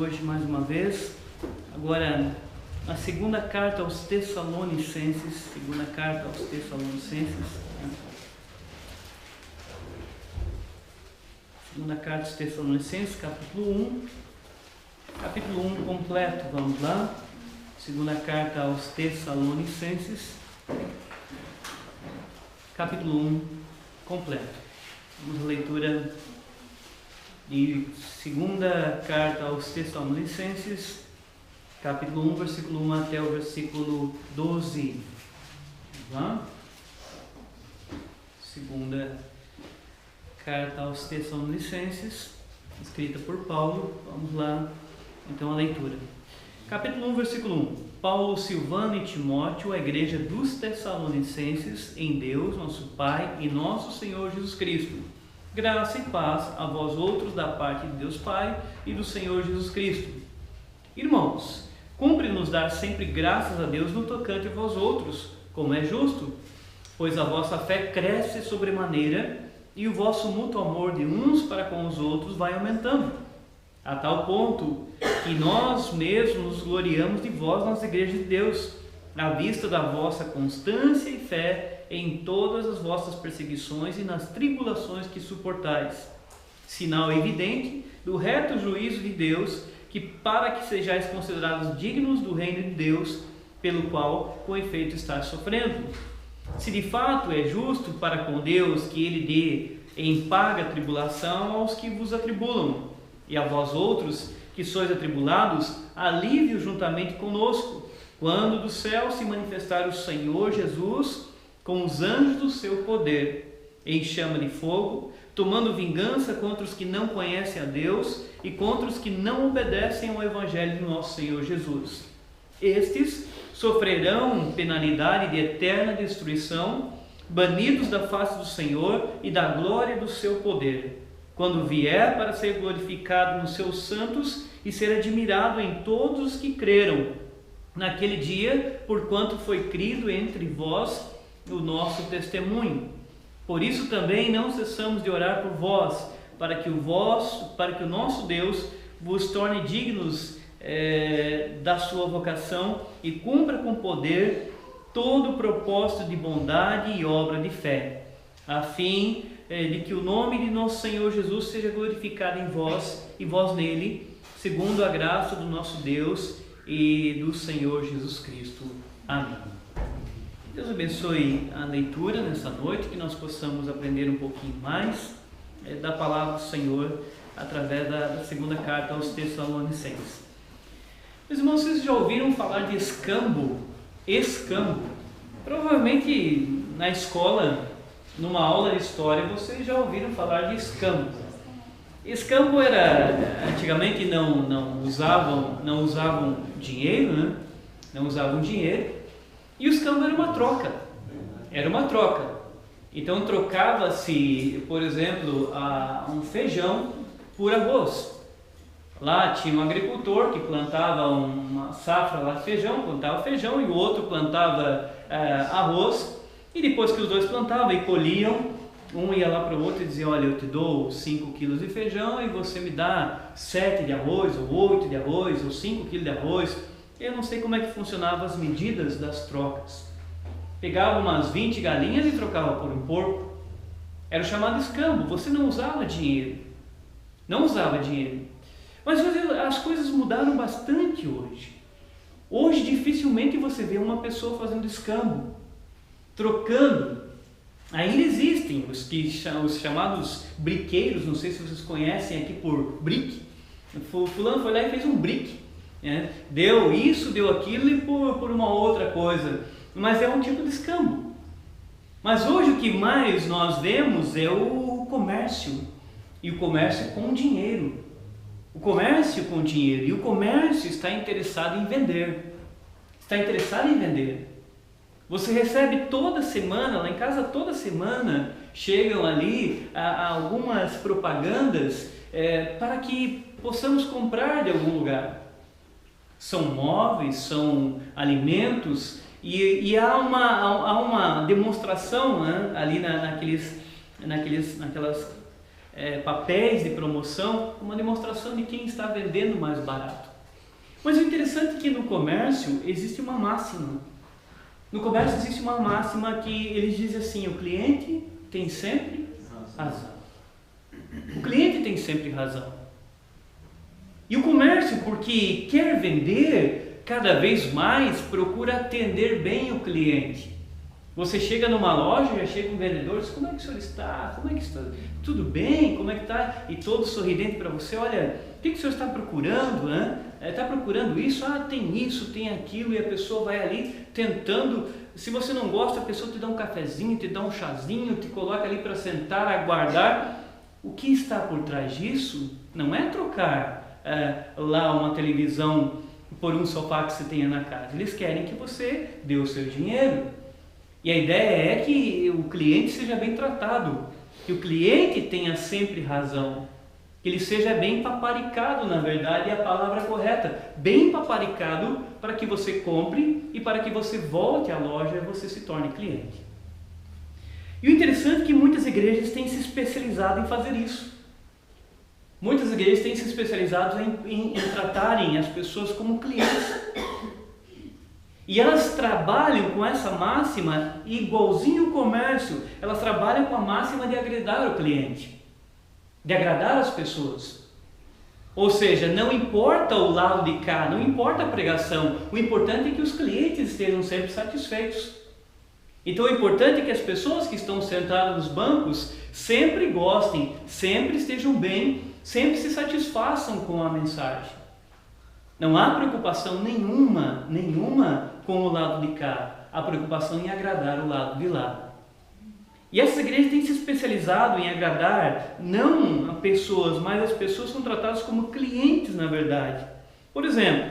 hoje mais uma vez. Agora, a segunda carta aos Tessalonicenses. Segunda carta aos Tessalonicenses. Segunda carta aos Tessalonicenses, capítulo 1. Capítulo 1 completo, vamos lá. Segunda carta aos Tessalonicenses. Capítulo 1 completo. Vamos à leitura de segunda carta aos Tessalonicenses, capítulo 1, versículo 1 até o versículo 12. Vamos lá? Segunda carta aos Tessalonicenses, escrita por Paulo. Vamos lá, então, a leitura. Capítulo 1, versículo 1. Paulo, Silvano e Timóteo, a igreja dos Tessalonicenses, em Deus, nosso Pai e nosso Senhor Jesus Cristo. Graça e paz a vós outros da parte de Deus Pai e do Senhor Jesus Cristo. Irmãos, cumpre-nos dar sempre graças a Deus no tocante a vós outros, como é justo, pois a vossa fé cresce sobremaneira e o vosso mútuo amor de uns para com os outros vai aumentando, a tal ponto que nós mesmos nos gloriamos de vós nas igrejas de Deus, à vista da vossa constância e fé em todas as vossas perseguições e nas tribulações que suportais, sinal evidente do reto juízo de Deus, que para que sejais considerados dignos do reino de Deus, pelo qual com efeito estáis sofrendo. Se de fato é justo para com Deus que ele dê em paga tribulação aos que vos atribulam, e a vós outros que sois atribulados, alívio juntamente conosco, quando do céu se manifestar o Senhor Jesus com os anjos do seu poder, em chama de fogo, tomando vingança contra os que não conhecem a Deus e contra os que não obedecem ao Evangelho do nosso Senhor Jesus. Estes sofrerão penalidade de eterna destruição, banidos da face do Senhor e da glória do seu poder, quando vier para ser glorificado nos seus santos e ser admirado em todos os que creram, naquele dia, porquanto foi crido entre vós o nosso testemunho. Por isso também não cessamos de orar por vós, para que o nosso Deus vos torne dignos da sua vocação e cumpra com poder todo o propósito de bondade e obra de fé, a fim de que o nome de nosso Senhor Jesus seja glorificado em vós e vós nele, segundo a graça do nosso Deus e do Senhor Jesus Cristo. Amém. Deus abençoe a leitura nessa noite, que nós possamos aprender um pouquinho mais da palavra do Senhor através da segunda carta aos Tessalonicenses. Meus irmãos, vocês já ouviram falar de escambo? Escambo. Provavelmente na escola, numa aula de história, vocês já ouviram falar de escambo. Escambo era, antigamente não usavam dinheiro, né? Não usavam dinheiro. E o escambo era uma troca. Então trocava-se, por exemplo, um feijão por arroz. Lá tinha um agricultor que plantava uma safra lá de feijão, plantava feijão, e o outro plantava arroz. E depois que os dois plantavam e colhiam, um ia lá para o outro e dizia: olha, eu te dou 5 quilos de feijão e você me dá 7 de arroz, ou 8 de arroz, ou 5 quilos de arroz. Eu não sei como é que funcionavam as medidas das trocas. Pegava umas 20 galinhas e trocava por um porco. Era o chamado escambo. Você não usava dinheiro. Não usava dinheiro. Mas as coisas mudaram bastante hoje. Hoje dificilmente você vê uma pessoa fazendo escambo, trocando. Ainda existem os chamados briqueiros. Não sei se vocês conhecem aqui por brick. Fulano foi lá e fez um brick. Deu isso, deu aquilo e por uma outra coisa, mas é um tipo de escambo. Mas hoje o que mais nós vemos é o comércio, e o comércio com dinheiro. O comércio com dinheiro, e o comércio está interessado em vender. Você recebe toda semana, lá em casa toda semana, chegam ali algumas propagandas para que possamos comprar de algum lugar. São móveis, são alimentos, e há uma demonstração, né, ali naquelas papéis de promoção, uma demonstração de quem está vendendo mais barato. Mas o interessante é que no comércio existe uma máxima. No comércio existe uma máxima que eles dizem assim: o cliente tem sempre razão. O cliente tem sempre razão. E o comércio, porque quer vender, cada vez mais procura atender bem o cliente. Você chega numa loja, já chega um vendedor, diz: como é que o senhor está? Como é que está? Tudo bem? Como é que está? E todo sorridente para você: olha, o que o senhor está procurando? Está procurando isso? Tem isso, tem aquilo. E a pessoa vai ali tentando. Se você não gosta, a pessoa te dá um cafezinho, te dá um chazinho, te coloca ali para sentar, aguardar. O que está por trás disso não é trocar lá uma televisão por um sofá que você tenha na casa. Eles querem que você dê o seu dinheiro. E a ideia é que o cliente seja bem tratado, que o cliente tenha sempre razão, que ele seja bem paparicado, na verdade é a palavra correta, bem paparicado, para que você compre e para que você volte à loja e você se torne cliente. E o interessante é que muitas igrejas têm se especializado em fazer isso. Muitas igrejas têm se especializado em tratarem as pessoas como clientes. E elas trabalham com essa máxima, igualzinho o comércio, elas trabalham com a máxima de agradar o cliente, de agradar as pessoas. Ou seja, não importa o lado de cá, não importa a pregação, o importante é que os clientes estejam sempre satisfeitos. Então o importante é que as pessoas que estão sentadas nos bancos sempre gostem, sempre estejam bem, sempre se satisfaçam com a mensagem. Não há preocupação nenhuma com o lado de cá, há preocupação em agradar o lado de lá. E essas igrejas têm se especializado em agradar não a pessoas, mas as pessoas são tratadas como clientes, na verdade. Por exemplo,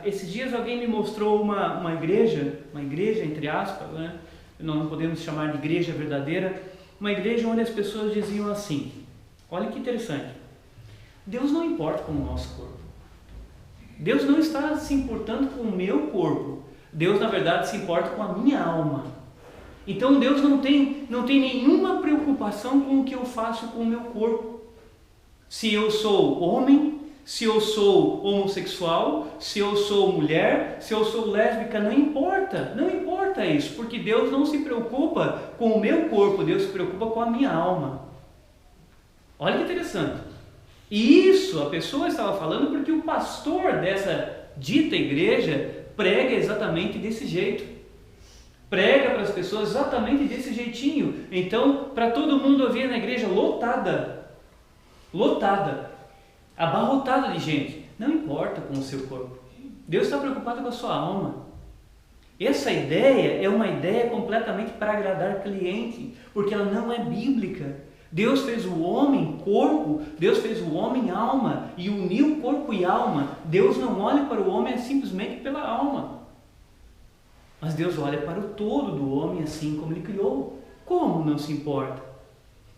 esses dias alguém me mostrou uma igreja entre aspas, né? Não podemos chamar de igreja verdadeira, uma igreja onde as pessoas diziam assim: olha que interessante, Deus não importa com o nosso corpo. Deus não está se importando com o meu corpo. Deus, na verdade, se importa com a minha alma. Então Deus não tem nenhuma preocupação com o que eu faço com o meu corpo. Se eu sou homem, se eu sou homossexual, se eu sou mulher, se eu sou lésbica, não importa isso, porque Deus não se preocupa com o meu corpo, Deus se preocupa com a minha alma. Olha que interessante. E isso a pessoa estava falando porque o pastor dessa dita igreja prega exatamente desse jeito. Prega para as pessoas exatamente desse jeitinho. Então, para todo mundo ouvir na igreja lotada, abarrotada de gente. Não importa com o seu corpo. Deus está preocupado com a sua alma. Essa ideia é uma ideia completamente para agradar cliente, porque ela não é bíblica. Deus fez o homem corpo, Deus fez o homem alma e uniu corpo e alma. Deus não olha para o homem simplesmente pela alma, mas Deus olha para o todo do homem assim como Ele criou. Como não se importa?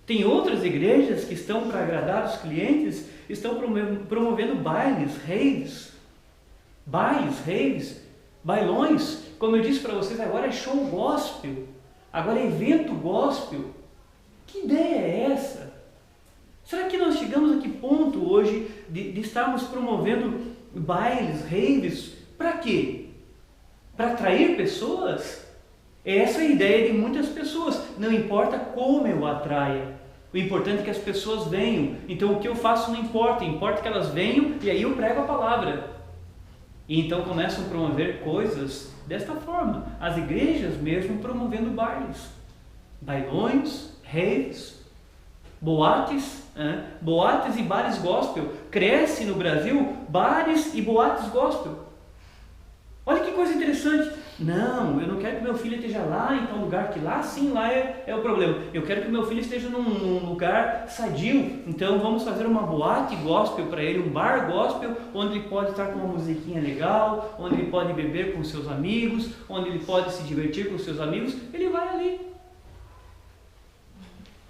Tem outras igrejas que estão para agradar os clientes, estão promovendo raves, bailões. Como eu disse para vocês, agora é show gospel, agora é evento gospel. Que ideia é essa? Será que nós chegamos a que ponto hoje de estarmos promovendo bailes, raves? Para quê? Para atrair pessoas? Essa é a ideia de muitas pessoas. Não importa como eu atraia. O importante é que as pessoas venham. Então o que eu faço não importa. Importa que elas venham e aí eu prego a palavra. E então começam a promover coisas desta forma. As igrejas mesmo promovendo bailes, bailões, raves, boates e bares gospel. Cresce no Brasil bares e boates gospel. Olha que coisa interessante. Não, eu não quero que meu filho esteja lá em tal lugar, que lá sim, lá é o problema. Eu quero que meu filho esteja num lugar sadio. Então vamos fazer uma boate gospel para ele, um bar gospel, onde ele pode estar com uma musiquinha legal, onde ele pode beber com seus amigos, onde ele pode se divertir com seus amigos. Ele vai ali.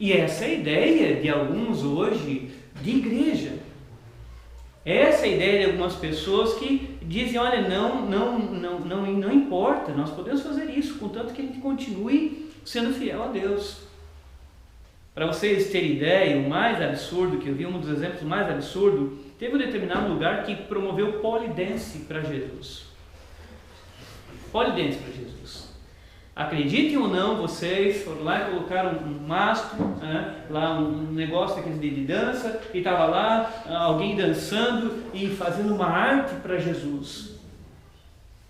E essa é a ideia de alguns hoje de igreja. Essa é a ideia de algumas pessoas que dizem: olha, não importa, nós podemos fazer isso, contanto que a gente continue sendo fiel a Deus. Para vocês terem ideia, o mais absurdo que eu vi, um dos exemplos mais absurdos, teve um determinado lugar que promoveu polidense para Jesus. Polidense para Jesus. Acreditem ou não, vocês foram lá e colocaram um mastro, lá um negócio daqueles de dança, e estava lá alguém dançando e fazendo uma arte para Jesus.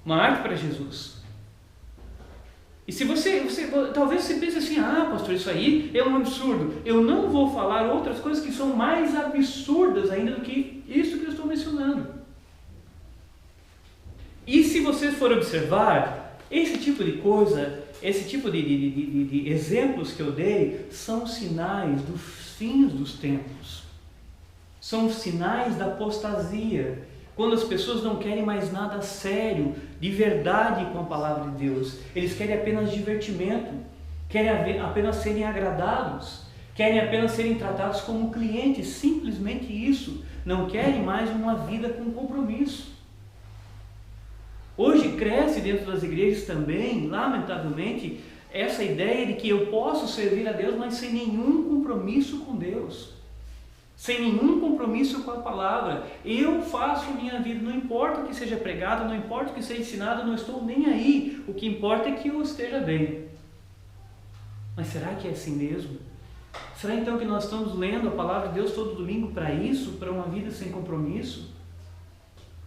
Uma arte para Jesus. E se talvez você pense assim, pastor, isso aí é um absurdo. Eu não vou falar outras coisas que são mais absurdas ainda do que isso que eu estou mencionando. E se vocês forem observar, esse tipo de coisa, esse tipo de exemplos que eu dei, são sinais dos fins dos tempos. São sinais da apostasia. Quando as pessoas não querem mais nada sério, de verdade com a palavra de Deus. Eles querem apenas divertimento, querem apenas serem agradados, querem apenas serem tratados como clientes, simplesmente isso. Não querem mais uma vida com compromisso. Hoje cresce dentro das igrejas também, lamentavelmente, essa ideia de que eu posso servir a Deus, mas sem nenhum compromisso com Deus. Sem nenhum compromisso com a palavra. Eu faço minha vida, não importa o que seja pregado, não importa o que seja ensinado, não estou nem aí. O que importa é que eu esteja bem. Mas será que é assim mesmo? Será então que nós estamos lendo a palavra de Deus todo domingo para isso? Para uma vida sem compromisso?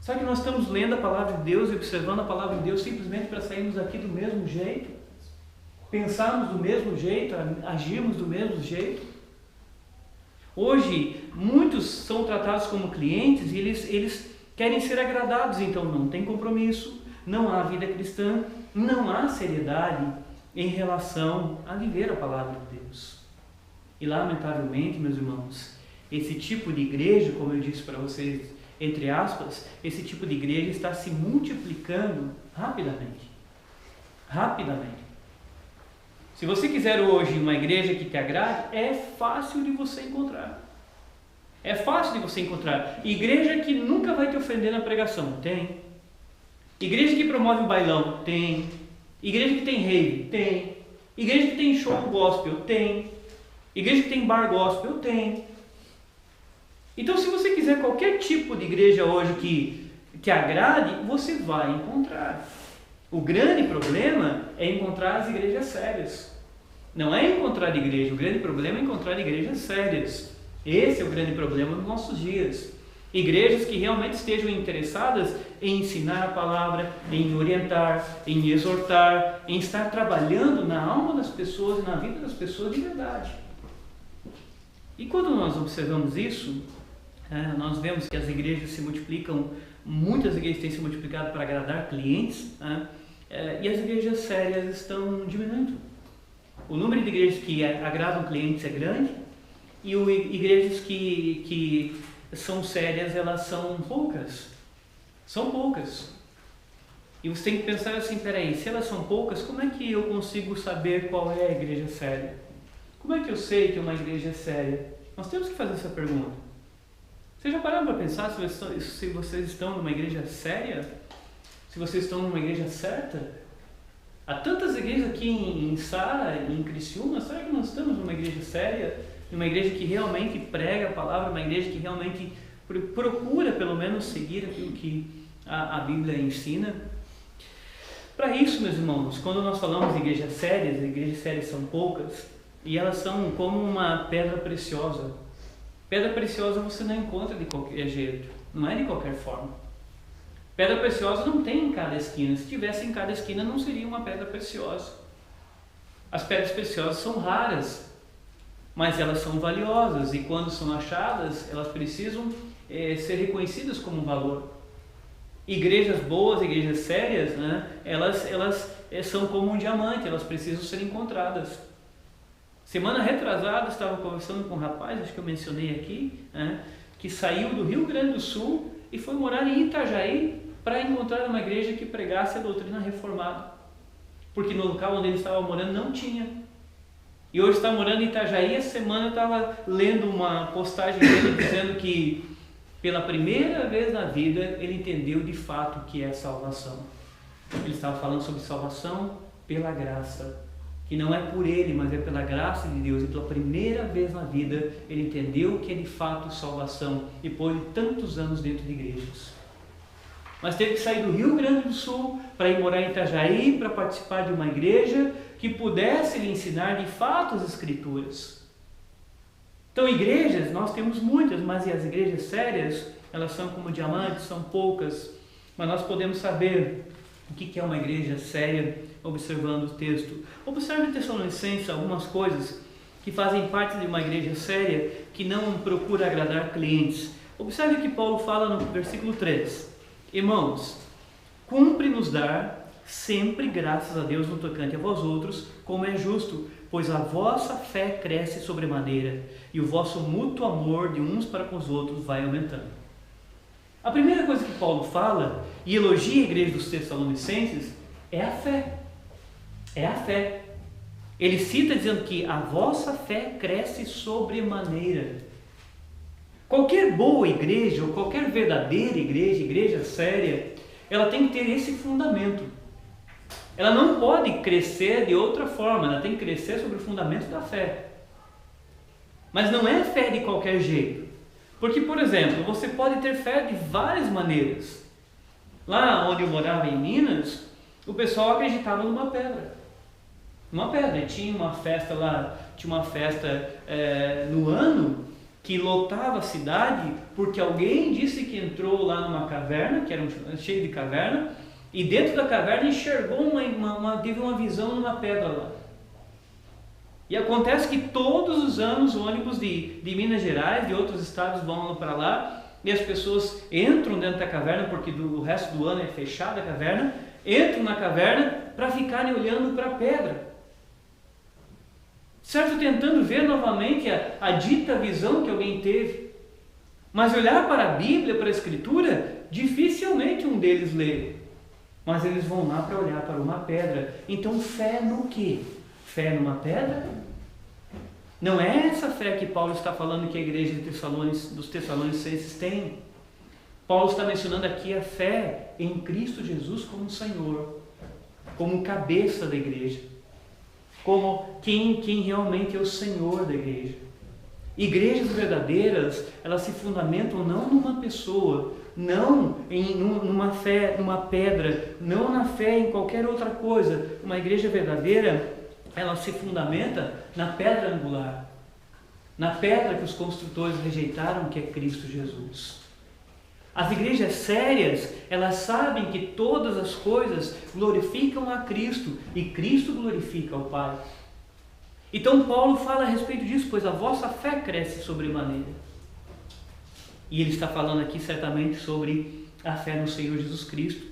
Será que nós estamos lendo a palavra de Deus e observando a palavra de Deus simplesmente para sairmos aqui do mesmo jeito? Pensarmos do mesmo jeito? Agirmos do mesmo jeito? Hoje, muitos são tratados como clientes e eles querem ser agradados, então não tem compromisso, não há vida cristã, não há seriedade em relação a viver a palavra de Deus. E lamentavelmente, meus irmãos, esse tipo de igreja, como eu disse para vocês, entre aspas, esse tipo de igreja está se multiplicando rapidamente. Rapidamente. Se você quiser hoje uma igreja que te agrade, é fácil de você encontrar. É fácil de você encontrar. Igreja que nunca vai te ofender na pregação, tem. Igreja que promove o bailão, tem. Igreja que tem rave, tem. Igreja que tem show gospel, tem. Igreja que tem bar gospel, tem. Então, se você quiser qualquer tipo de igreja hoje que te agrade, você vai encontrar. O grande problema é encontrar as igrejas sérias. Não é encontrar igreja, o grande problema é encontrar igrejas sérias. Esse é o grande problema dos nossos dias. Igrejas que realmente estejam interessadas em ensinar a palavra, em orientar, em exortar, em estar trabalhando na alma das pessoas e na vida das pessoas de verdade. E quando nós observamos isso, nós vemos que as igrejas se multiplicam, muitas igrejas têm se multiplicado para agradar clientes, e as igrejas sérias estão diminuindo. O número de igrejas que agradam clientes é grande, e igrejas que são sérias, elas são poucas. São poucas. E você tem que pensar assim, peraí, se elas são poucas, como é que eu consigo saber qual é a igreja séria? Como é que eu sei que uma igreja é séria? Nós temos que fazer essa pergunta. Vocês já pararam para pensar se vocês estão numa igreja séria? Se vocês estão numa igreja certa? Há tantas igrejas aqui em Sara, em Criciúma, será que nós estamos numa igreja séria? Numa igreja que realmente prega a palavra, uma igreja que realmente procura pelo menos seguir aquilo que a Bíblia ensina? Para isso, meus irmãos, quando nós falamos de igrejas sérias são poucas, e elas são como uma pedra preciosa. Pedra preciosa você não encontra de qualquer jeito, não é de qualquer forma. Pedra preciosa não tem em cada esquina. Se tivesse em cada esquina, não seria uma pedra preciosa. As pedras preciosas são raras, mas elas são valiosas, e quando são achadas, elas precisam ser reconhecidas como valor. Igrejas boas, igrejas sérias, elas são como um diamante, elas precisam ser encontradas. Semana retrasada, estava conversando com um rapaz, acho que eu mencionei aqui, que saiu do Rio Grande do Sul e foi morar em Itajaí para encontrar uma igreja que pregasse a doutrina reformada. Porque no local onde ele estava morando não tinha. E hoje está morando em Itajaí. Essa semana eu estava lendo uma postagem dele dizendo que pela primeira vez na vida ele entendeu de fato o que é salvação. Ele estava falando sobre salvação pela graça, que não é por ele, mas é pela graça de Deus, e pela primeira vez na vida ele entendeu o que é de fato salvação, depois de tantos anos dentro de igrejas. Mas teve que sair do Rio Grande do Sul para ir morar em Itajaí, para participar de uma igreja que pudesse lhe ensinar de fato as Escrituras. Então, igrejas, nós temos muitas, mas e as igrejas sérias, elas são como diamantes, são poucas. Mas nós podemos saber o que é uma igreja séria observando o texto. Observe em Tessalonicenses algumas coisas que fazem parte de uma igreja séria que não procura agradar clientes. Observe o que Paulo fala no versículo 3. Irmãos, cumpre-nos dar sempre graças a Deus no tocante a vós outros, como é justo, pois a vossa fé cresce sobremaneira e o vosso mútuo amor de uns para com os outros vai aumentando. A primeira coisa que Paulo fala e elogia a igreja dos Tessalonicenses é a fé. É a fé. Ele cita dizendo que a vossa fé cresce sobremaneira. Qualquer boa igreja, ou qualquer verdadeira igreja, igreja séria, ela tem que ter esse fundamento. Ela não pode crescer de outra forma, ela tem que crescer sobre o fundamento da fé. Mas não é fé de qualquer jeito. Porque, por exemplo, você pode ter fé de várias maneiras. Lá onde eu morava em Minas, o pessoal acreditava numa pedra. Uma pedra. E tinha uma festa lá, no ano, que lotava a cidade, porque alguém disse que entrou lá numa caverna, que era cheio de caverna, e dentro da caverna enxergou teve uma visão numa pedra lá. E acontece que todos os anos ônibus de Minas Gerais, de outros estados vão para lá, e as pessoas entram dentro da caverna, porque o resto do ano é fechada a caverna, entram na caverna para ficarem olhando para a pedra. Certo, tentando ver novamente a dita visão que alguém teve. Mas olhar para a Bíblia, para a Escritura, dificilmente um deles lê. Mas eles vão lá para olhar para uma pedra. Então, fé no quê? Fé numa pedra? Não é essa fé que Paulo está falando que a igreja dos Tessalonicenses tem. Paulo está mencionando aqui a fé em Cristo Jesus como Senhor, como cabeça da igreja, como quem realmente é o Senhor da igreja. Igrejas verdadeiras, elas se fundamentam não numa pessoa, não numa fé, numa pedra, não na fé em qualquer outra coisa. Uma igreja verdadeira, ela se fundamenta na pedra angular, na pedra que os construtores rejeitaram, que é Cristo Jesus. As igrejas sérias, elas sabem que todas as coisas glorificam a Cristo e Cristo glorifica ao Pai. Então Paulo fala a respeito disso, pois a vossa fé cresce sobremaneira. E ele está falando aqui certamente sobre a fé no Senhor Jesus Cristo.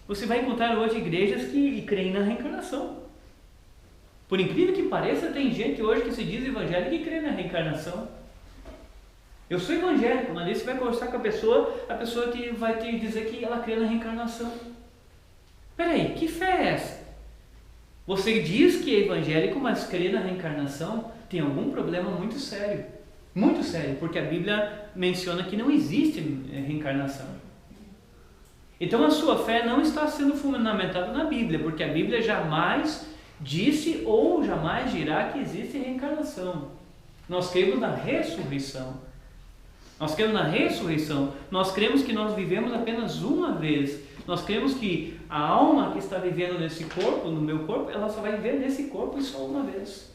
Você vai encontrar hoje igrejas que creem na reencarnação. Por incrível que pareça, tem gente hoje que se diz evangélica e crê na reencarnação. Eu sou evangélico, mas aí você vai conversar com a pessoa vai te dizer que ela crê na reencarnação. Peraí, que fé é essa? Você diz que é evangélico, mas crê na reencarnação? Tem algum problema muito sério, porque a Bíblia menciona que não existe reencarnação. Então a sua fé não está sendo fundamentada na Bíblia, porque a Bíblia jamais disse ou jamais dirá que existe reencarnação. Nós cremos na ressurreição. Nós cremos que nós vivemos apenas uma vez. Nós cremos que a alma que está vivendo nesse corpo, no meu corpo, ela só vai viver nesse corpo e só uma vez.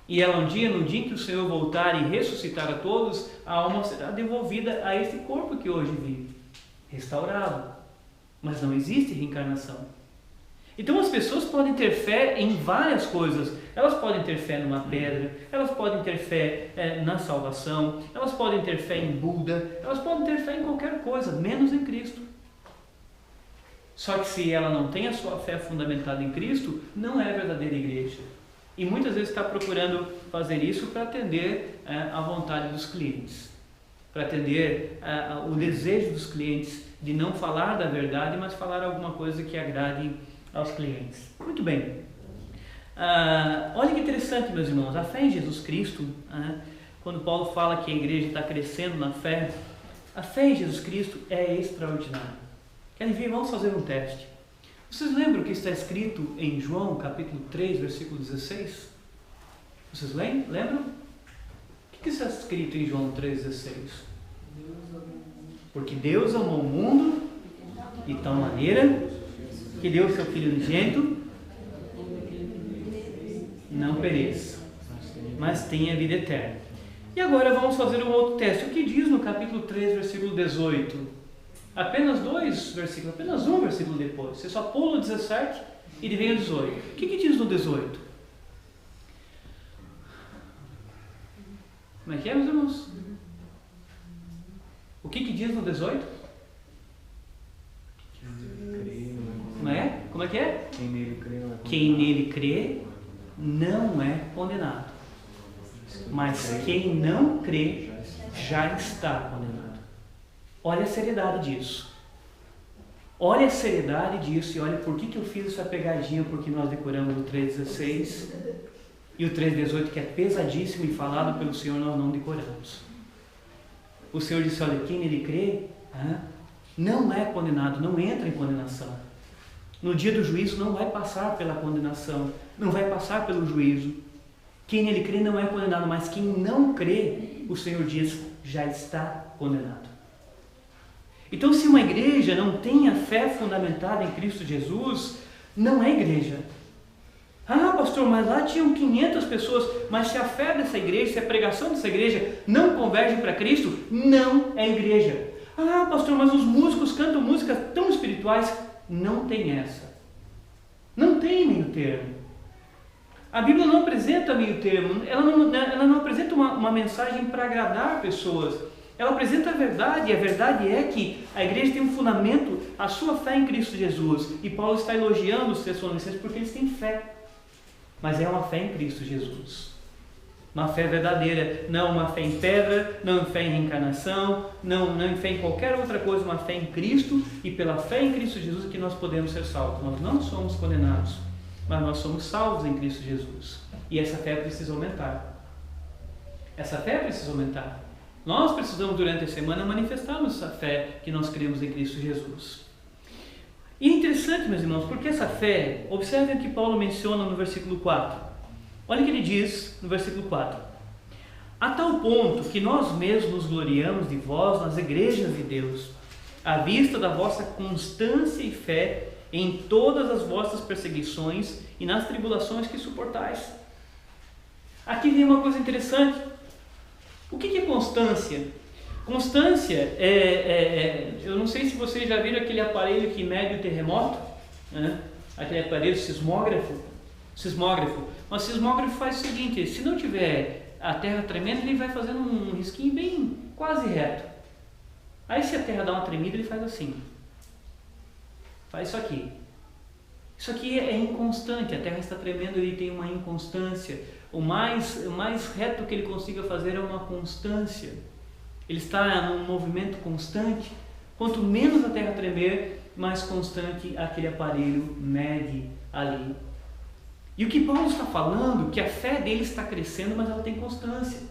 E ela no dia em que o Senhor voltar e ressuscitar a todos, a alma será devolvida a esse corpo que hoje vive, restaurado. Mas não existe reencarnação. Então as pessoas podem ter fé em várias coisas. Elas podem ter fé numa pedra, elas podem ter fé na salvação, elas podem ter fé em Buda, elas podem ter fé em qualquer coisa, menos em Cristo. Só que se ela não tem a sua fé fundamentada em Cristo, não é verdadeira igreja. E muitas vezes está procurando fazer isso para atender à vontade dos clientes, para atender o desejo dos clientes de não falar da verdade, mas falar alguma coisa que agrade aos clientes. Muito bem. Olha que interessante, meus irmãos, a fé em Jesus Cristo, quando Paulo fala que a igreja está crescendo na fé, a fé em Jesus Cristo é extraordinária. Querem ver? Vamos fazer um teste. Vocês lembram o que está escrito em João, capítulo 3, versículo 16? Vocês lembram? O que está escrito em João 3,16? Porque Deus amou o mundo de tal maneira que deu o seu Filho unigênito, não pereça, mas tenha vida eterna. E agora vamos fazer um outro teste. O que diz no capítulo 3, versículo 18? Apenas dois versículos, apenas um versículo depois. Você só pula o 17 e vem o 18. O que diz no 18? Como é que é, meus irmãos? O que diz no 18? Não é? Como é que é? Quem nele crê não é condenado. Mas quem não crê já está condenado. Olha a seriedade disso. Olha a seriedade disso e olha por que eu fiz essa pegadinha, porque nós decoramos o 3,16 e o 3,18, que é pesadíssimo e falado pelo Senhor, nós não decoramos. O Senhor disse, olha, quem nele crê não é condenado, não entra em condenação. No dia do juízo não vai passar pela condenação, não vai passar pelo juízo. Quem nele crê não é condenado, mas quem não crê, o Senhor diz, já está condenado. Então, se uma igreja não tem a fé fundamentada em Cristo Jesus, não é igreja. Ah, pastor, mas lá tinham 500 pessoas, mas se a fé dessa igreja, se a pregação dessa igreja não converge para Cristo, não é igreja. Ah, pastor, mas os músicos cantam músicas tão espirituais. Não tem essa. Não tem meio termo. A Bíblia não apresenta meio termo. Ela não apresenta uma mensagem para agradar pessoas. Ela apresenta a verdade, e a verdade é que a igreja tem um fundamento, a sua fé em Cristo Jesus. E Paulo está elogiando os Tessalonicenses porque eles têm fé. Mas é uma fé em Cristo Jesus. Uma fé verdadeira, não uma fé em pedra, não uma fé em reencarnação, não uma fé em qualquer outra coisa, uma fé em Cristo, e pela fé em Cristo Jesus é que nós podemos ser salvos. Nós não somos condenados, mas nós somos salvos em Cristo Jesus. E essa fé precisa aumentar. Essa fé precisa aumentar. Nós precisamos, durante a semana, manifestarmos essa fé que nós cremos em Cristo Jesus. E é interessante, meus irmãos, porque essa fé, observem o que Paulo menciona no versículo 4. Olha o que ele diz no versículo 4. A tal ponto que nós mesmos nos gloriamos de vós nas igrejas de Deus, à vista da vossa constância e fé em todas as vossas perseguições e nas tribulações que suportais. Aqui vem uma coisa interessante. O que é constância? Constância eu não sei se vocês já viram aquele aparelho que mede o terremoto, né? Aquele aparelho sismógrafo. Mas o sismógrafo faz o seguinte: se não tiver a terra tremendo, ele vai fazendo um risquinho bem quase reto. Aí se a terra dá uma tremida, ele faz assim. Faz isso aqui. Isso aqui é inconstante, a terra está tremendo, ele tem uma inconstância. O mais reto que ele consiga fazer é uma constância. Ele está num movimento constante. Quanto menos a terra tremer, mais constante aquele aparelho mede ali. E o que Paulo está falando, que a fé dele está crescendo, mas ela tem constância.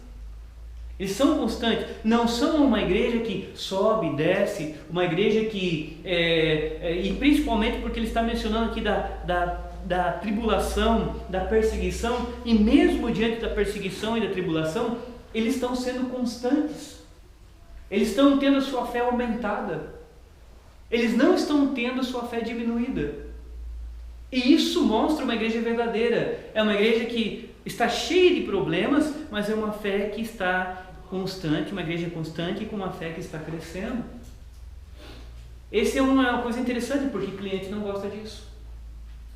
Eles são constantes, não são uma igreja que sobe e desce, uma igreja que, e principalmente porque ele está mencionando aqui da tribulação, da perseguição, e mesmo diante da perseguição e da tribulação, eles estão sendo constantes, eles estão tendo a sua fé aumentada, eles não estão tendo a sua fé diminuída. E isso mostra uma igreja verdadeira, é uma igreja que está cheia de problemas, mas é uma fé que está constante, uma igreja constante com uma fé que está crescendo. Essa é uma coisa interessante, porque o cliente não gosta disso.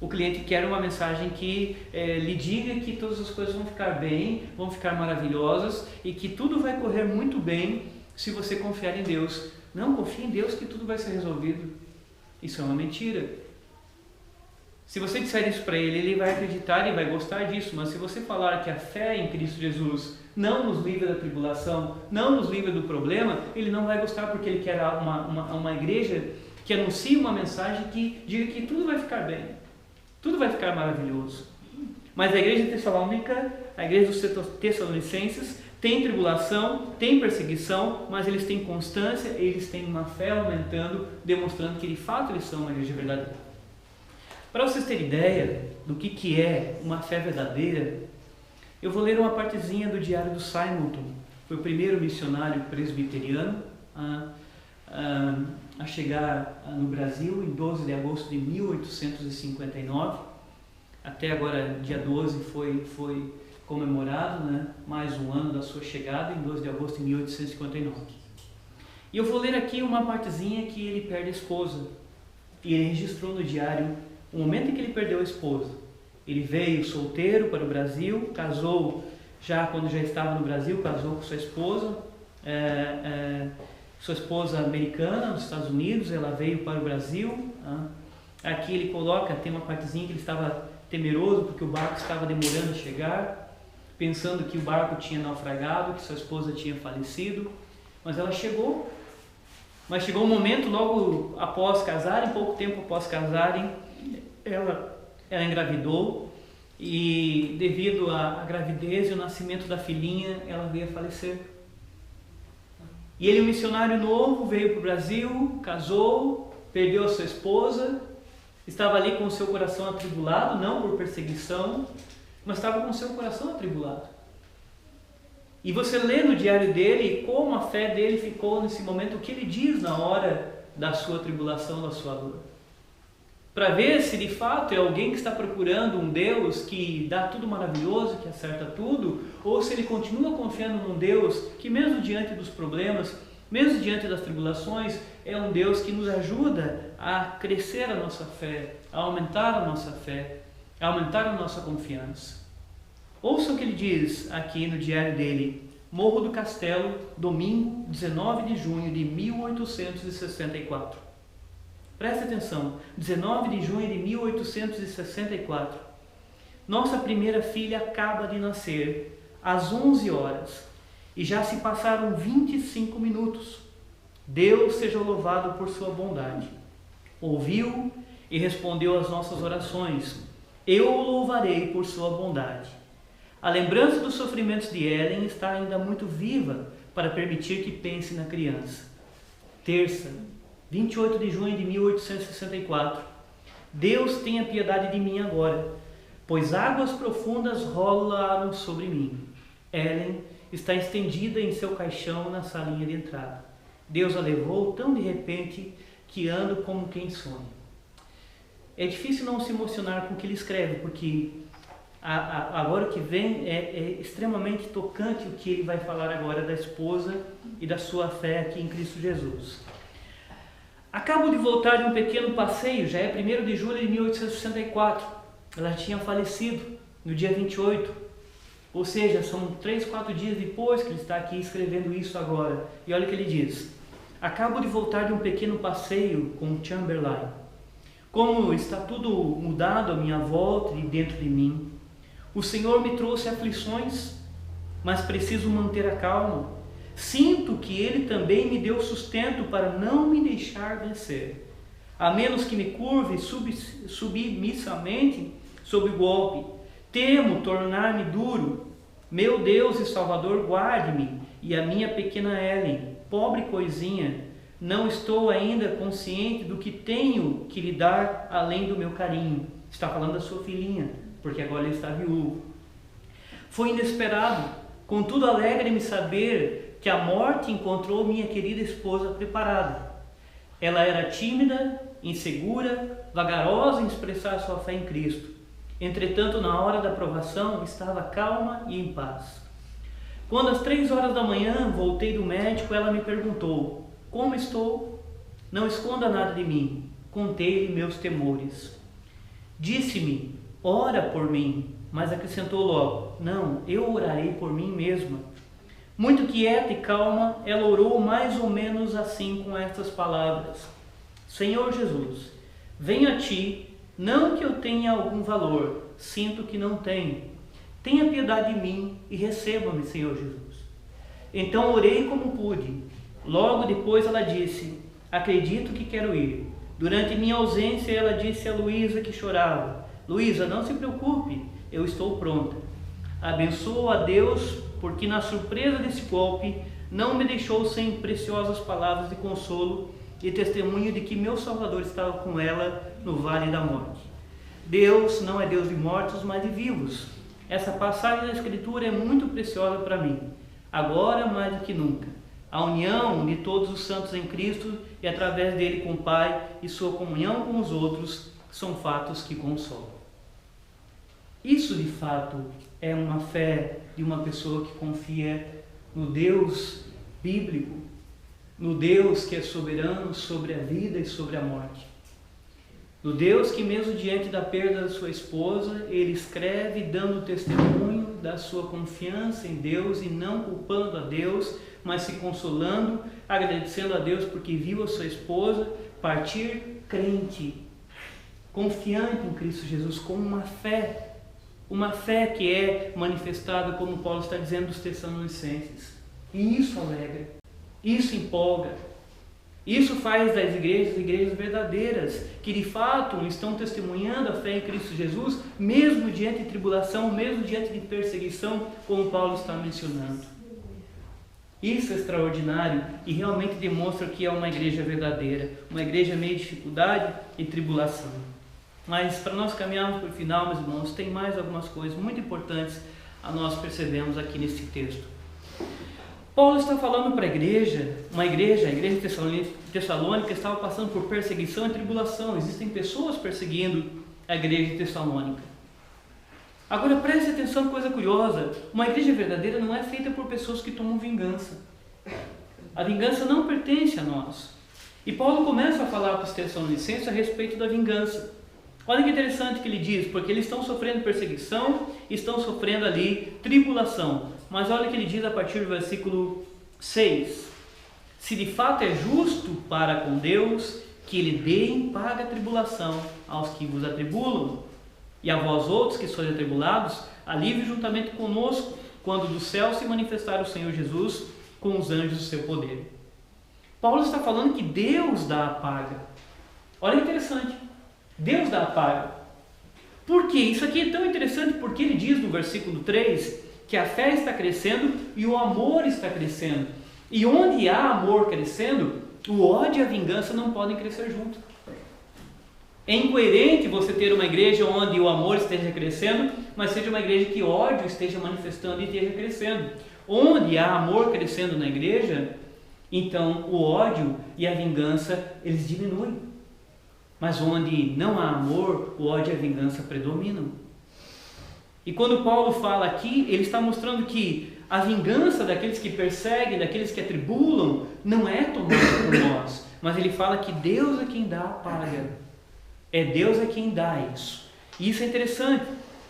O cliente quer uma mensagem que lhe diga que todas as coisas vão ficar bem, vão ficar maravilhosas e que tudo vai correr muito bem se você confiar em Deus. Não confie em Deus que tudo vai ser resolvido. Isso é uma mentira. Se você disser isso para ele, ele vai acreditar e vai gostar disso, mas se você falar que a fé em Cristo Jesus não nos livra da tribulação, não nos livra do problema, ele não vai gostar, porque ele quer uma igreja que anuncie uma mensagem que diga que tudo vai ficar bem, tudo vai ficar maravilhoso. Mas a igreja tessalônica, a igreja dos Tessalonicenses, tem tribulação, tem perseguição, mas eles têm constância, eles têm uma fé aumentando, demonstrando que de fato eles são uma igreja verdadeira. Para vocês terem ideia do que é uma fé verdadeira, eu vou ler uma partezinha do Diário do Simonton. Foi o primeiro missionário presbiteriano a chegar no Brasil em 12 de agosto de 1859. Até agora, dia 12, foi comemorado, né, mais um ano da sua chegada, em 12 de agosto de 1859. E eu vou ler aqui uma partezinha que ele perde a esposa. E ele registrou no diário o momento em que ele perdeu a esposa. Ele veio solteiro para o Brasil, casou quando já estava no Brasil, casou com sua esposa, sua esposa americana nos Estados Unidos. Ela veio para o Brasil. Aqui ele coloca, tem uma partezinha que ele estava temeroso porque o barco estava demorando a chegar, pensando que o barco tinha naufragado, que sua esposa tinha falecido, mas ela chegou. Mas chegou um momento, logo após casarem, pouco tempo após casarem, ela engravidou, e devido à gravidez e ao nascimento da filhinha, ela veio a falecer. E ele, um missionário novo, veio para o Brasil, casou, perdeu a sua esposa, estava ali com o seu coração atribulado, não por perseguição, mas estava com o seu coração atribulado. E você lê no diário dele como a fé dele ficou nesse momento, o que ele diz na hora da sua tribulação, da sua dor. Para ver se de fato é alguém que está procurando um Deus que dá tudo maravilhoso, que acerta tudo, ou se ele continua confiando num Deus que mesmo diante dos problemas, mesmo diante das tribulações, é um Deus que nos ajuda a crescer a nossa fé, a aumentar a nossa fé, a aumentar a nossa confiança. Ouça o que ele diz aqui no diário dele: Morro do Castelo, domingo, 19 de junho de 1864. Preste atenção, 19 de junho de 1864. Nossa primeira filha acaba de nascer, às 11 horas, e já se passaram 25 minutos. Deus seja louvado por sua bondade. Ouviu e respondeu às nossas orações. Eu o louvarei por sua bondade. A lembrança dos sofrimentos de Ellen está ainda muito viva para permitir que pense na criança. Terça, 28 de junho de 1864. Deus tenha piedade de mim agora, pois águas profundas rolaram sobre mim. Ellen está estendida em seu caixão na salinha de entrada. Deus a levou tão de repente que ando como quem sonha. É difícil não se emocionar com o que ele escreve, porque agora o que vem é extremamente tocante o que ele vai falar agora da esposa e da sua fé aqui em Cristo Jesus. Acabo de voltar de um pequeno passeio, já é 1º de julho de 1864. Ela tinha falecido no dia 28, ou seja, são 3, 4 dias depois que ele está aqui escrevendo isso agora. E olha o que ele diz: acabo de voltar de um pequeno passeio com Chamberlain. Como está tudo mudado à minha volta e dentro de mim. O Senhor me trouxe aflições, mas preciso manter a calma. Sinto que Ele também me deu sustento para não me deixar vencer, a menos que me curve submissamente sob o golpe. Temo tornar-me duro. Meu Deus e Salvador, guarde-me e a minha pequena Ellen, pobre coisinha. Não estou ainda consciente do que tenho que lhe dar além do meu carinho. Está falando da sua filhinha, porque agora ele está viúvo. Foi inesperado, contudo alegra-me saber que a morte encontrou minha querida esposa preparada. Ela era tímida, insegura, vagarosa em expressar sua fé em Cristo. Entretanto, na hora da provação, estava calma e em paz. Quando às 3 horas da manhã voltei do médico, ela me perguntou: como estou? Não esconda nada de mim. Contei-lhe meus temores. Disse-me: ora por mim, mas acrescentou logo: não, eu orarei por mim mesma. Muito quieta e calma, ela orou mais ou menos assim, com estas palavras: Senhor Jesus, venho a Ti, não que eu tenha algum valor, sinto que não tenho. Tenha piedade de mim e receba-me, Senhor Jesus. Então orei como pude. Logo depois ela disse: acredito que quero ir. Durante minha ausência, ela disse a Luísa, que chorava: Luísa, não se preocupe, eu estou pronta. Abençoo a Deus, porque na surpresa desse golpe não me deixou sem preciosas palavras de consolo e testemunho de que meu Salvador estava com ela no vale da morte. Deus não é Deus de mortos, mas de vivos. Essa passagem da Escritura é muito preciosa para mim, agora mais do que nunca. A união de todos os santos em Cristo e através dele com o Pai e sua comunhão com os outros são fatos que consolam. Isso de fato é uma fé de uma pessoa que confia no Deus bíblico, no Deus que é soberano sobre a vida e sobre a morte. No Deus que mesmo diante da perda da sua esposa, ele escreve dando testemunho da sua confiança em Deus e não culpando a Deus, mas se consolando, agradecendo a Deus porque viu a sua esposa partir crente, confiante em Cristo Jesus, com uma fé que é manifestada, como Paulo está dizendo dos Tessalonicenses. E isso alegra, isso empolga, isso faz das igrejas verdadeiras, que de fato estão testemunhando a fé em Cristo Jesus, mesmo diante de tribulação, mesmo diante de perseguição, como Paulo está mencionando. Isso é extraordinário e realmente demonstra que é uma igreja verdadeira, uma igreja meio de dificuldade e tribulação. Mas para nós caminharmos para o final, meus irmãos, tem mais algumas coisas muito importantes a nós percebemos aqui nesse texto. Paulo está falando para a igreja de Tessalônica estava passando por perseguição e tribulação. Existem pessoas perseguindo a igreja de Tessalônica. Agora preste atenção, coisa curiosa, uma igreja verdadeira não é feita por pessoas que tomam vingança. A vingança não pertence a nós. E Paulo começa a falar para os Tessalonicenses a respeito da vingança. Olha que interessante que ele diz, porque eles estão sofrendo perseguição, estão sofrendo ali tribulação. Mas olha o que ele diz a partir do versículo 6. Se de fato é justo para com Deus que ele dê em paga a tribulação aos que vos atribulam, e a vós outros que sois atribulados, alívio juntamente conosco, quando do céu se manifestar o Senhor Jesus com os anjos do seu poder. Paulo está falando que Deus dá a paga. Olha que interessante. Deus dá a paga. Por quê? Isso aqui é tão interessante porque ele diz no versículo 3 que a fé está crescendo e o amor está crescendo. E onde há amor crescendo, o ódio e a vingança não podem crescer juntos. É incoerente você ter uma igreja onde o amor esteja crescendo, mas seja uma igreja que o ódio esteja manifestando e esteja crescendo. Onde há amor crescendo na igreja, então o ódio e a vingança, eles diminuem. Mas onde não há amor, o ódio e a vingança predominam. E quando Paulo fala aqui, ele está mostrando que a vingança daqueles que perseguem, daqueles que atribulam, não é tomada por nós. Mas ele fala que Deus é quem dá a paga. É Deus é quem dá isso. E isso é interessante,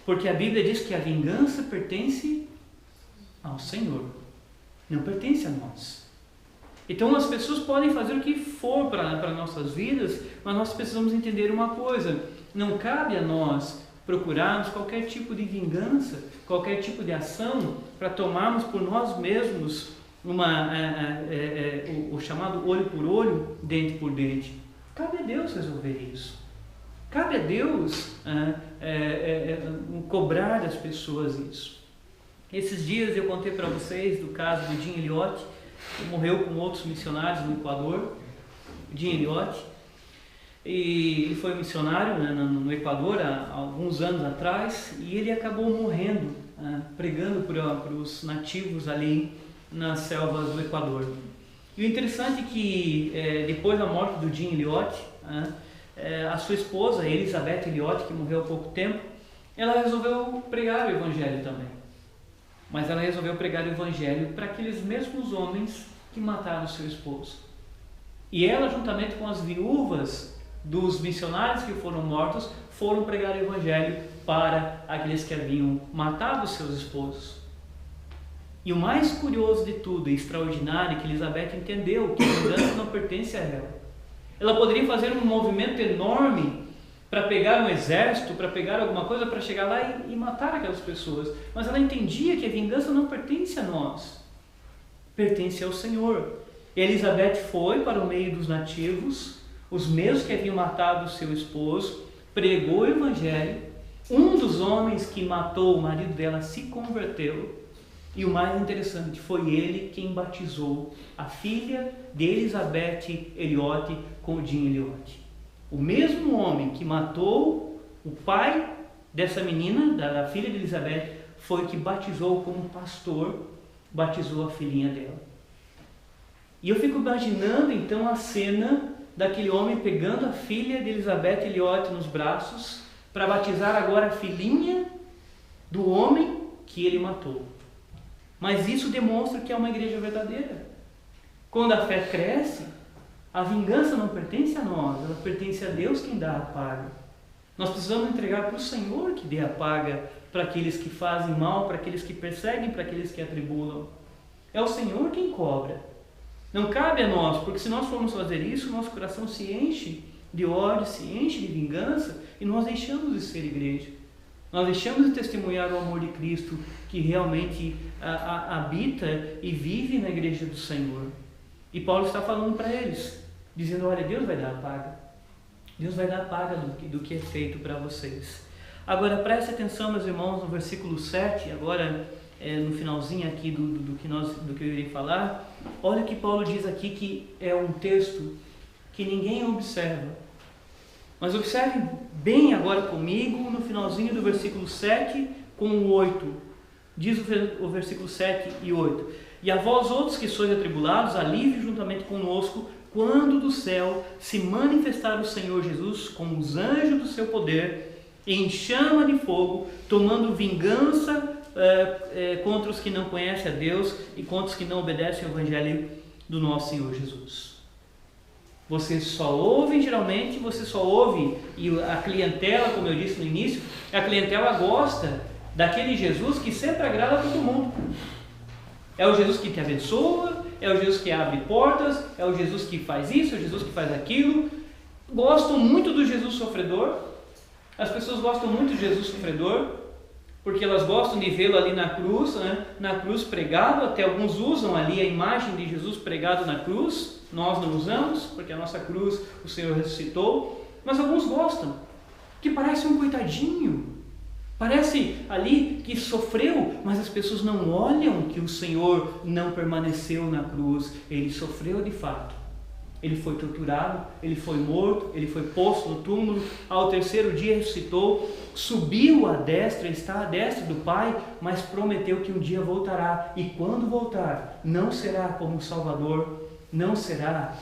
porque a Bíblia diz que a vingança pertence ao Senhor, não pertence a nós. Então as pessoas podem fazer o que for para nossas vidas, mas nós precisamos entender uma coisa: não cabe a nós procurarmos qualquer tipo de vingança, qualquer tipo de ação para tomarmos por nós mesmos o chamado olho por olho, dente por dente. Cabe a Deus resolver isso. Cabe a Deus cobrar das pessoas isso. Esses dias eu contei para vocês do caso do Jim Elliot, que morreu com outros missionários no Equador. Jim Elliot, e ele foi missionário no Equador há alguns anos atrás, e ele acabou morrendo pregando para os nativos ali nas selvas do Equador. E o interessante é que depois da morte do Jim Elliot, a sua esposa, Elizabeth Elliot, que morreu há pouco tempo, ela resolveu pregar o Evangelho também. Mas ela resolveu pregar o Evangelho para aqueles mesmos homens que mataram seu esposo. E ela, juntamente com as viúvas dos missionários que foram mortos, foram pregar o Evangelho para aqueles que haviam matado seus esposos. E o mais curioso de tudo e extraordinário é que Elizabeth entendeu que a vingança não pertence a ela. Ela poderia fazer um movimento enorme para pegar um exército, para pegar alguma coisa, para chegar lá e matar aquelas pessoas. Mas ela entendia que a vingança não pertence a nós, pertence ao Senhor. E Elizabeth foi para o meio dos nativos, os mesmos que haviam matado seu esposo, pregou o Evangelho. Um dos homens que matou o marido dela se converteu. E o mais interessante, foi ele quem batizou a filha de Elizabeth Elliot com o Jim Elliot. O mesmo homem que matou O pai dessa menina, da filha de Elizabeth, foi que batizou como pastor, batizou a filhinha dela. E eu fico imaginando então a cena daquele homem pegando a filha de Elizabeth Elliot nos braços para batizar agora a filhinha do homem que ele matou. Mas isso demonstra que é uma igreja verdadeira. Quando a fé cresce, a vingança não pertence a nós, ela pertence a Deus quem dá a paga. Nós precisamos entregar para o Senhor que dê a paga para aqueles que fazem mal, para aqueles que perseguem, para aqueles que atribulam. É o Senhor quem cobra. Não cabe a nós, porque se nós formos fazer isso, nosso coração se enche de ódio, se enche de vingança e nós deixamos de ser igreja. Nós deixamos de testemunhar o amor de Cristo que realmente habita e vive na igreja do Senhor. E Paulo está falando para eles, dizendo, olha, Deus vai dar a paga. Deus vai dar a paga do que é feito para vocês. Agora, preste atenção, meus irmãos, no versículo 7, agora no finalzinho aqui do que eu irei falar. Olha o que Paulo diz aqui, que é um texto que ninguém observa. Mas observe bem agora comigo no finalzinho do versículo 7 com o 8. Diz o versículo 7 e 8. E a vós outros que sois atribulados, alívio juntamente conosco, quando do céu se manifestar o Senhor Jesus com os anjos do seu poder, em chama de fogo, tomando vingança contra os que não conhecem a Deus e contra os que não obedecem ao Evangelho do nosso Senhor Jesus. Você só ouve, geralmente, e a clientela, como eu disse no início, a clientela gosta daquele Jesus que sempre agrada a todo mundo. É o Jesus que te abençoa, é o Jesus que abre portas, é o Jesus que faz isso, é o Jesus que faz aquilo. Gostam muito do Jesus sofredor. As pessoas gostam muito de Jesus sofredor, porque elas gostam de vê-lo ali na cruz, né? Na cruz pregado. Até alguns usam ali a imagem de Jesus pregado na cruz. Nós não usamos, porque a nossa cruz o Senhor ressuscitou. Mas alguns gostam, que parece um coitadinho. Parece ali que sofreu, mas as pessoas não olham que o Senhor não permaneceu na cruz. Ele sofreu de fato. Ele foi torturado, ele foi morto, ele foi posto no túmulo, ao terceiro dia ressuscitou, subiu à destra, está à destra do Pai, mas prometeu que um dia voltará. E quando voltar, não será como Salvador, não será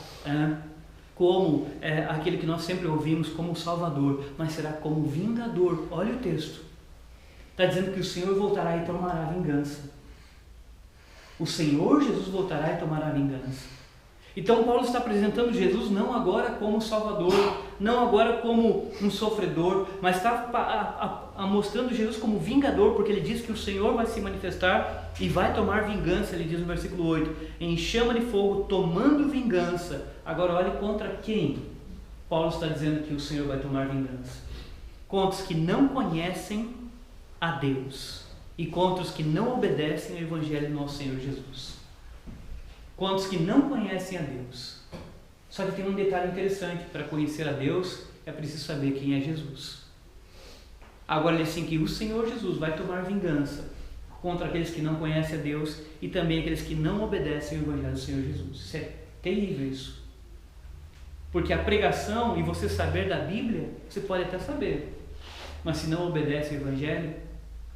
como aquele que nós sempre ouvimos como Salvador, mas será como vingador. Olha o texto. Está dizendo que o Senhor voltará e tomará vingança. O Senhor Jesus voltará e tomará vingança. Então Paulo está apresentando Jesus não agora como Salvador, não agora como um sofredor, mas está mostrando Jesus como vingador, porque ele diz que o Senhor vai se manifestar e vai tomar vingança. Ele diz no versículo 8, em chama de fogo, tomando vingança. Agora olhe contra quem Paulo está dizendo que o Senhor vai tomar vingança. Contra os que não conhecem a Deus e contra os que não obedecem ao Evangelho do nosso Senhor Jesus. Contra os que não conhecem a Deus. Só que tem um detalhe interessante: para conhecer a Deus é preciso saber quem é Jesus. Agora ele diz assim que o Senhor Jesus vai tomar vingança contra aqueles que não conhecem a Deus e também aqueles que não obedecem ao Evangelho do Senhor Jesus. Isso é terrível isso. Porque a pregação e você saber da Bíblia, você pode até saber, mas se não obedece ao Evangelho,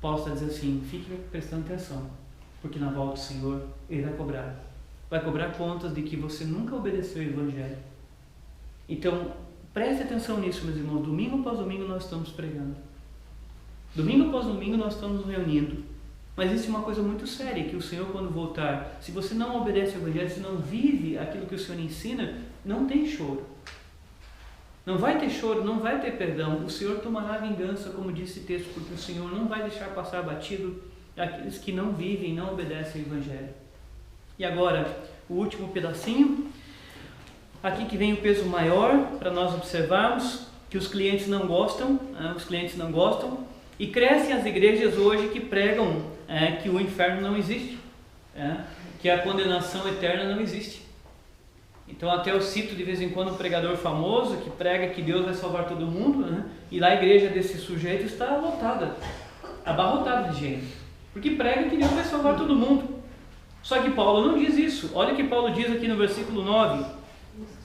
Paulo está dizendo assim, fique prestando atenção, porque na volta do Senhor Ele vai cobrar contas de que você nunca obedeceu ao Evangelho. Então, preste atenção nisso, meus irmãos. Domingo após domingo nós estamos pregando. Domingo após domingo nós estamos nos reunindo. Mas existe uma coisa muito séria, que o Senhor, quando voltar, se você não obedece ao Evangelho, se não vive aquilo que o Senhor ensina, não tem choro. Não vai ter choro, não vai ter perdão. O Senhor tomará vingança, como disse o texto, porque o Senhor não vai deixar passar batido aqueles que não vivem e não obedecem ao Evangelho. E agora, o último pedacinho, aqui que vem o peso maior para nós observarmos, que os clientes não gostam, e crescem as igrejas hoje que pregam que o inferno não existe, que a condenação eterna não existe. Então até eu cito de vez em quando um pregador famoso que prega que Deus vai salvar todo mundo, e lá a igreja desse sujeito está lotada, abarrotada de gente, porque prega que Deus vai salvar todo mundo. Só que Paulo não diz isso. Olha o que Paulo diz aqui no versículo 9.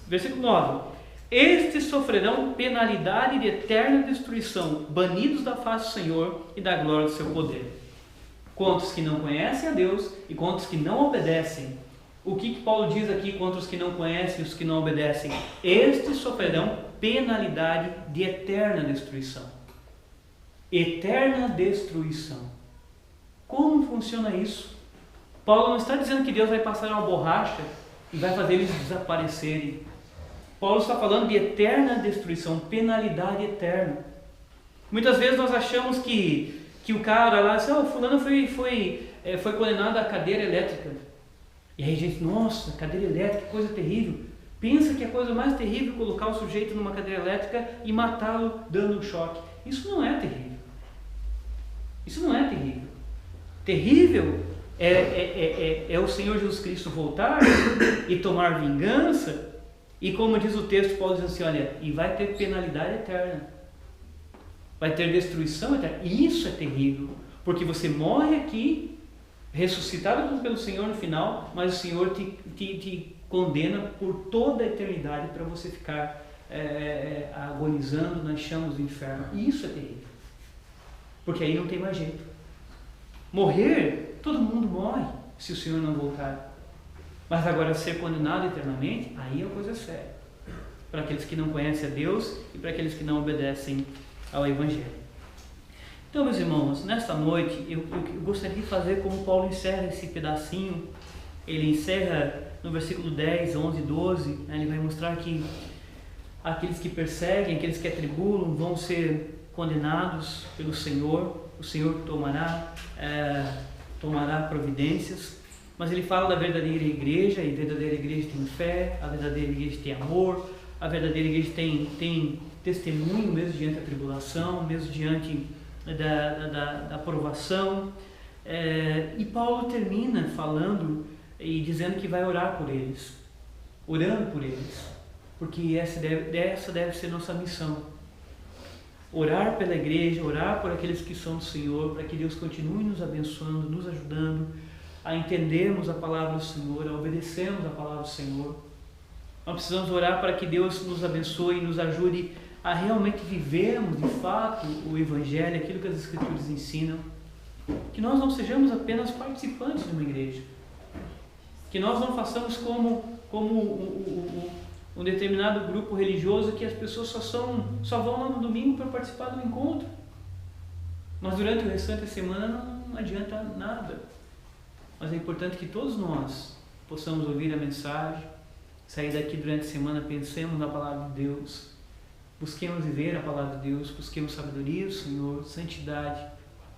Versículo 9. estes sofrerão penalidade de eterna destruição, banidos da face do Senhor e da glória do seu poder. Quantos que não conhecem a Deus e quantos que não obedecem. O que Paulo diz aqui contra os que não conhecem e os que não obedecem? Estes sofrerão penalidade de eterna destruição. Eterna destruição. Como funciona isso? Paulo não está dizendo que Deus vai passar uma borracha e vai fazer eles desaparecerem. Paulo está falando de eterna destruição, penalidade eterna. Muitas vezes nós achamos que o cara lá, fulano foi condenado à cadeira elétrica. E aí a gente, nossa, cadeira elétrica, que coisa terrível. Pensa que a coisa mais terrível é colocar o sujeito numa cadeira elétrica e matá-lo dando um choque. Isso não é terrível. Isso não é terrível. Terrível é o Senhor Jesus Cristo voltar e tomar vingança. E como diz o texto, Paulo diz assim, olha, e vai ter penalidade eterna. Vai ter destruição eterna. E isso é terrível. Porque você morre aqui, ressuscitado pelo Senhor no final, mas o Senhor te condena por toda a eternidade para você ficar agonizando nas chamas do inferno. E isso é terrível. Porque aí não tem mais jeito. Morrer, todo mundo morre se o Senhor não voltar. Mas agora ser condenado eternamente, aí a coisa é séria. Para aqueles que não conhecem a Deus e para aqueles que não obedecem ao Evangelho. Então, meus irmãos, nesta noite eu gostaria de fazer como Paulo encerra esse pedacinho. Ele encerra no versículo 10, 11 e 12. Né, ele vai mostrar que aqueles que perseguem, aqueles que atribulam vão ser condenados pelo Senhor. O Senhor tomará providências. Mas ele fala da verdadeira igreja, e a verdadeira igreja tem fé, a verdadeira igreja tem amor, a verdadeira igreja tem testemunho mesmo diante da tribulação, mesmo diante da provação. E Paulo termina falando e dizendo que vai orar por eles, orando por eles, porque essa deve ser nossa missão. Orar pela igreja, orar por aqueles que são do Senhor, para que Deus continue nos abençoando, nos ajudando a entendermos a palavra do Senhor, a obedecermos a palavra do Senhor. Nós precisamos orar para que Deus nos abençoe e nos ajude a realmente vivermos de fato o Evangelho, aquilo que as Escrituras ensinam. Que nós não sejamos apenas participantes de uma igreja. Que nós não façamos como um determinado grupo religioso que as pessoas só vão lá no domingo para participar do encontro. Mas durante o restante da semana não adianta nada. Mas é importante que todos nós possamos ouvir a mensagem, sair daqui durante a semana, pensemos na palavra de Deus, busquemos viver a palavra de Deus, busquemos sabedoria do Senhor, santidade,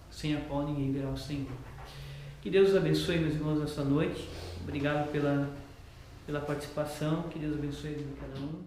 sem a qual ninguém verá o Senhor. Que Deus os abençoe, meus irmãos, nesta noite. Obrigado pela participação, que Deus abençoe a cada um.